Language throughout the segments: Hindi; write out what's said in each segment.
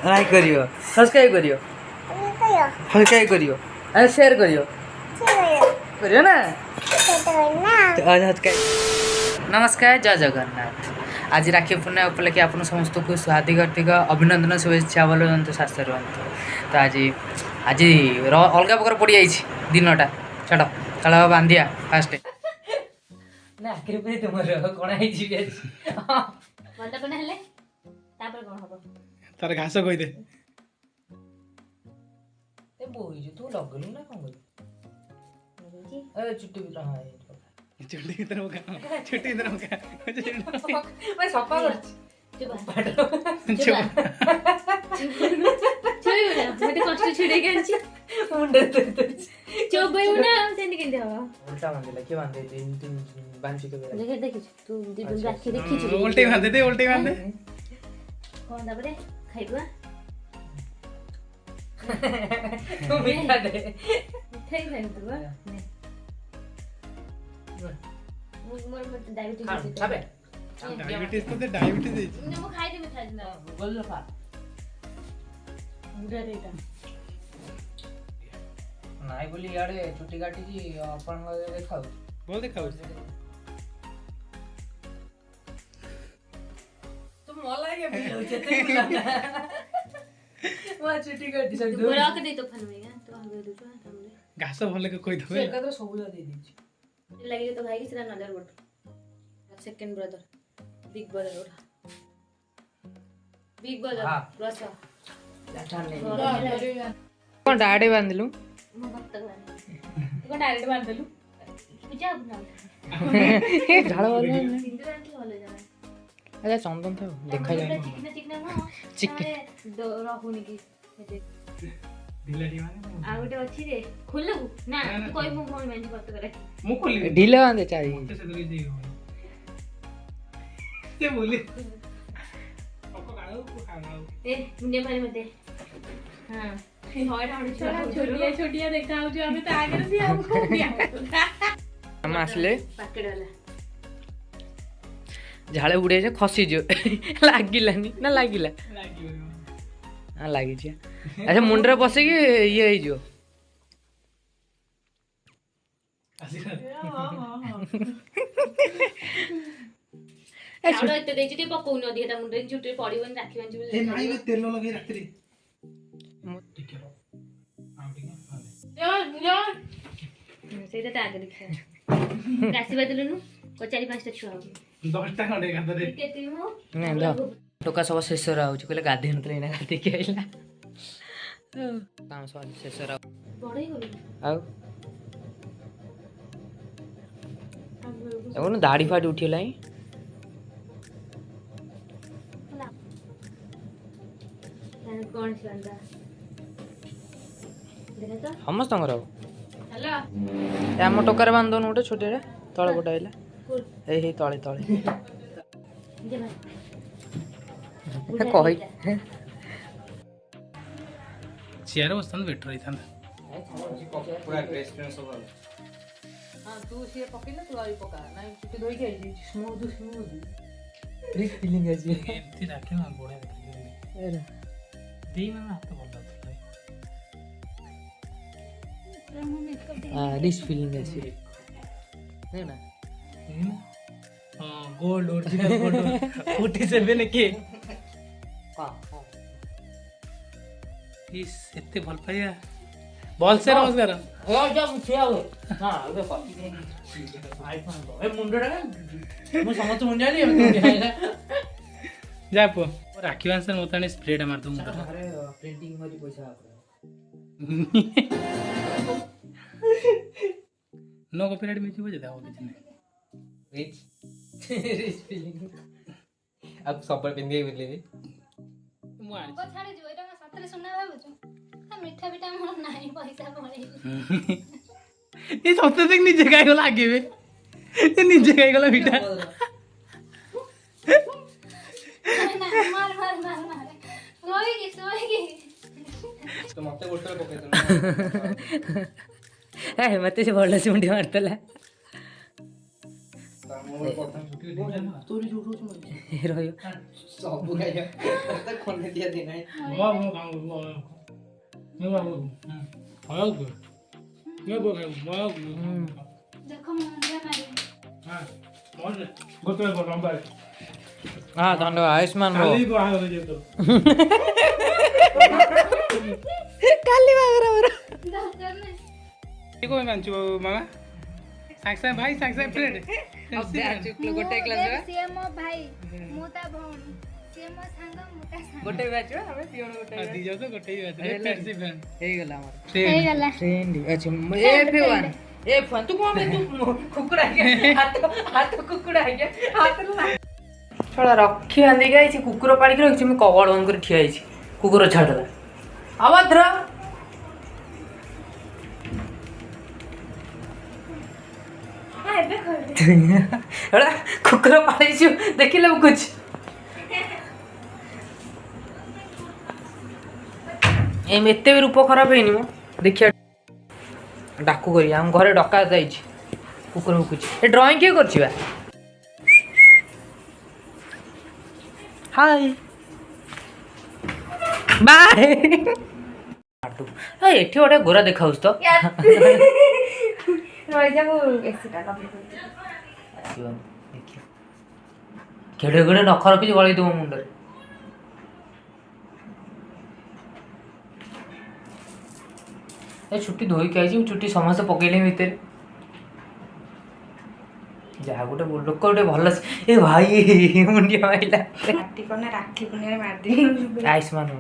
लाइक करियो सब्सक्राइब करियो सब्सक्राइब करियो अरे शेयर करियो करियो ना नमस्कार जय जगन्नाथ आज राखी पूर्णिमा उपलक्षे आप समस्त को हार्दिक हार्दिक अभिनंदन शुभेच्छा भल रुहतु स्वास्थ्य रुहतु तो आज आज अलग प्रकार पड़ जाइए दिनटा छाड़ चल बांधिया फास्ट ना आखिर पे तुम कण तार घास कही दे तू लगलु ना कौन चुट्टी भी चुट्टी की तरह का चुट्टी की तरह का मैं सफा कर मते कष्ट छिड़े गेंची मुंडे चोबई उना सेंदी केंदे हवा उल्टा बांधले के बांधे तीन बांधी के देख देख तू दिबन राखी देखि छु उल्टे बांधे दे उल्टे बांधे कोन दाबरे खाइबा तू मिठा दे मिठाई खाइ तू बा मोर मत डायबिटीज खाबे डायबिटीज तो डायबिटीज है मुझे वो खाइ दे मिठाई ना बोल लो खा मुडा रेटा नाइ बोली याडे छुट्टी काटी जी अपन देखाउ बोल देखाउ तुम मला के भी हो जते वा छुट्टी काटी सब तू बोला के दे तो फन में तो हम दे दो हमरे घास भले के कोई दबे एकत्र सब दे दी लगे तो भाई किसरा नजर boat second brother big brother उठा बिग ब्रदर प्लस कौन डाडे बांधलु मो भक्त भगवान तू डायरेक्ट बांध देलु पूजा बना झाड़ वाला सिंदूर आंटी वाले जाना अच्छा चंदन था देखा जाए चिकना चिकना ना चिकन रहूनी की ढिलाडी माने आ गोटे अछि रे खोलबु ना तू कोइ मो फोन में भक्त करे मु खोली ढीला बांधे चाही से धरि दे ते बोली पको गाऊ को खाऊ ए मुंडे मारे मते हां छोटिया छोटिया देखा हो हमें तो आगे से हमको हम आसले पैकेट वाला झाड़े उड़े जे खसी जो लागिलानी ना लागिला हां लागी जे अच्छा मुंडरे बसे कि ये ही जो चाउल एते देछि ते पकौ न दिए त मुंडे छुटे पड़िबन राखी बांछि ए नाइ में तेल लगे रात्री ठीक है ସେଇଟା ତ ଆଗେ ଦେଖିବା ଆସିବା ଦେଲୁନୁ କ 4-5ଟା ଛୁଆ ହବ 10ଟା ଖଣ୍ଡେ ଗାଧରେ କେତେ ମୁଁ ନା ଦ टोका सब शेष रहउछ कहले गाधे नतले ना गाधे के आइला काम सब शेष रह बड़ई गलो आउ एगो दाढ़ी फाड़ी उठिलाई कौन छंदा देखा तो समस्त हेलो हेलो हम टोकर बांध दोन उठे छोटे रे तळे पटाइला ए हे तळे तळे दे भाई कहि चेयर बसन बेटर रही था पूरा ड्रेस फ्रेंड सब हां तू से पकिला तू आई पका नाही छुट्टी दोई के स्मूथ रिच फीलिंग है जी एमती राखे ना गोड़े एरा दी में हाथ बोल रहा हां रिच फीलिंग है जी है ना हां गोल्ड ओरिजिनल गोल्ड 47 के हां इस एते भल पाइया बॉल से नमस्कार हो जा मुछिया हो हां ए कॉपी दे आईफोन तो ए मुंडा मु समझ मुंडा नहीं जा पो राखी बांसन मोताने स्प्रेड मार दूं मुंडा अरे प्रिंटिंग वाली पैसा नो कॉपीराइट म्यूजिक बजे दाओ किछ नहीं रिच रिच फीलिंग अब सब पर पिंदी बोले मु आनी को छाड़ी जो एटा सतरे सुना भाबु छ मिठा बिटा मोर नाही पैसा पड़े ये सत्य देख नीचे गाय गला आगे में ये नीचे गाय गला बेटा मार मार मार मार सोई की तो मते गोटे पके दो ए मते से बडला से मुंडी मारतला ତୋରି ଯୋଉଠୁ ଅଛି ରହିବ ସବୁ ଖାଇବା ଖଣ୍ଡେ ଦିଆ ଦିନ हाँ धन्यवाद आयुष्मान रहो काली मामा साक्षी भाई साक्षी फ्रेंड गोटे क्लास ସିଏ ମୋ ଭାଇ ମୁଁ ତା ଭଉଣୀ ସିଏ ମୋ ସାଙ୍ଗ ମୁଁ ତା ସାଙ୍ଗ गोटे बैच हमें तीन गोटे दी जाओ तो गोटे ही बैच फ्रेंडशिप फ्रेंड हे गला हमर ହେଇଗଲା फ्रेंड अच्छा F1 तू कौन तू कुकुड़ा के हाथ कुकुड़ा के हाथ छोड़ा रखी बांधी गई कुकुर पाड़ी के रखी मैं कबड़ बंद कर ठिया कुकुर छाड़ला अभद्र कुकुर पाड़ी देखिले कुछ एते भी रूप खराब है मो देखिए डाकू करी हम घरे डका जाइए कुकुर भुकुच ए ड्राइंग किए कर हाय बाय एठी गोटे गोरा देखा तो केड़े केड़े नख रखी गलई देव मुंडे छुट्टी धोईक आई छुट्टी समस्त पकईले भितर जहाँ गोटे लोक गोटे भल ए भाई मुंडिया माइला राखी पुण्य मारदी आयुष्मान हो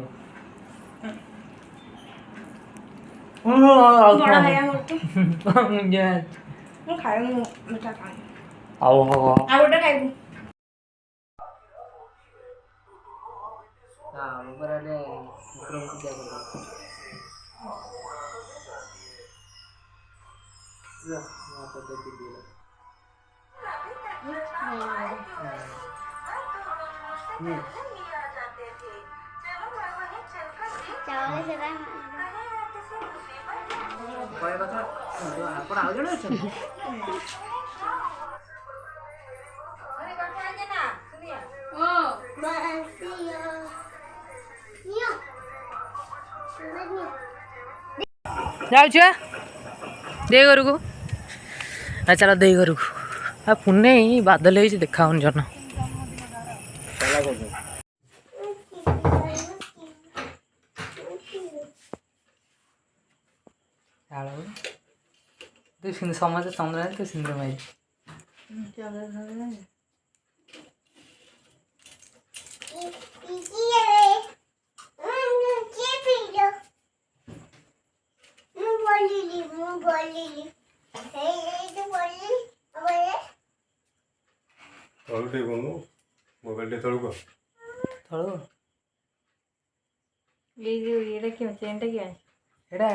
बड़ा भैया मोर तो मुंडिया ମୁଁ ଖାଇବି ମୁଁ ମିଠା ଖାଇବି ଆଉ ଆଉ ଗୋଟେ ଖାଇବୁ ମୁଁ ପରାରେ କୁକୁର ପୂଜା କର ଆପଣ ଆଉ ଜଣେ ଅଛନ୍ତି ଯାଉଛ ଦେଇ ଘରକୁ ଚାଲ ଦେଇ ଘରକୁ ପୁନେ ବାଦଲ ହେଇଛି ଦେଖାଉନି ଜନ ତୁ ସମସ୍ତେ ଚନ୍ଦ୍ର ତୁ ସିନ୍ଦୁର ମାଇ मोबाइल तलू थोड़ा ये क्यों चेनटा क्या एटा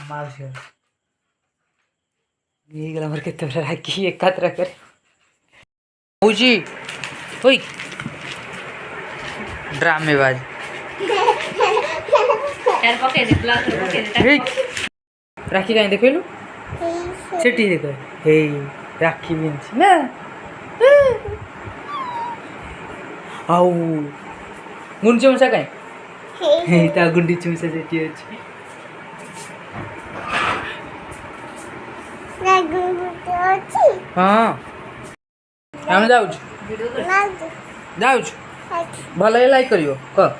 माउसी ये गला मर केते बड़ा राखी एकात्र करे पूजी ओई ड्रामेबाज यार पके दे ब्लॉक पके दे राखी कहीं देखलु सेठी देख हे राखी बिंच ना आउ गुंडी चमचा कहीं हे ता गुंडी चमचा सेठी अछि हाँ हम जाऊँ भल लाइक करियो क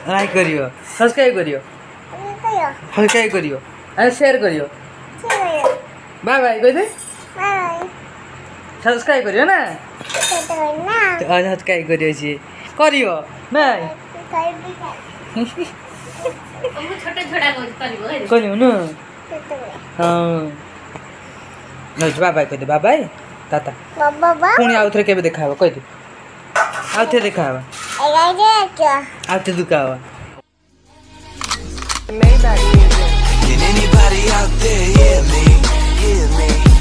लाइक करियो सब्सक्राइब करियो सब्सक्राइब करियो अरे शेयर करियो बाय बाय कह दे सब्सक्राइब करियो ना सब्सक्राइब करियो सी करियो नहीं छोटा छोटा करिवो करियो ना हाँ बाय बाय कह दे बाय बाय ताता पुणी आउ थे केबे देखा कह दे आउ थे देखा आउ थे दुका Can anybody out there hear me? Hear me?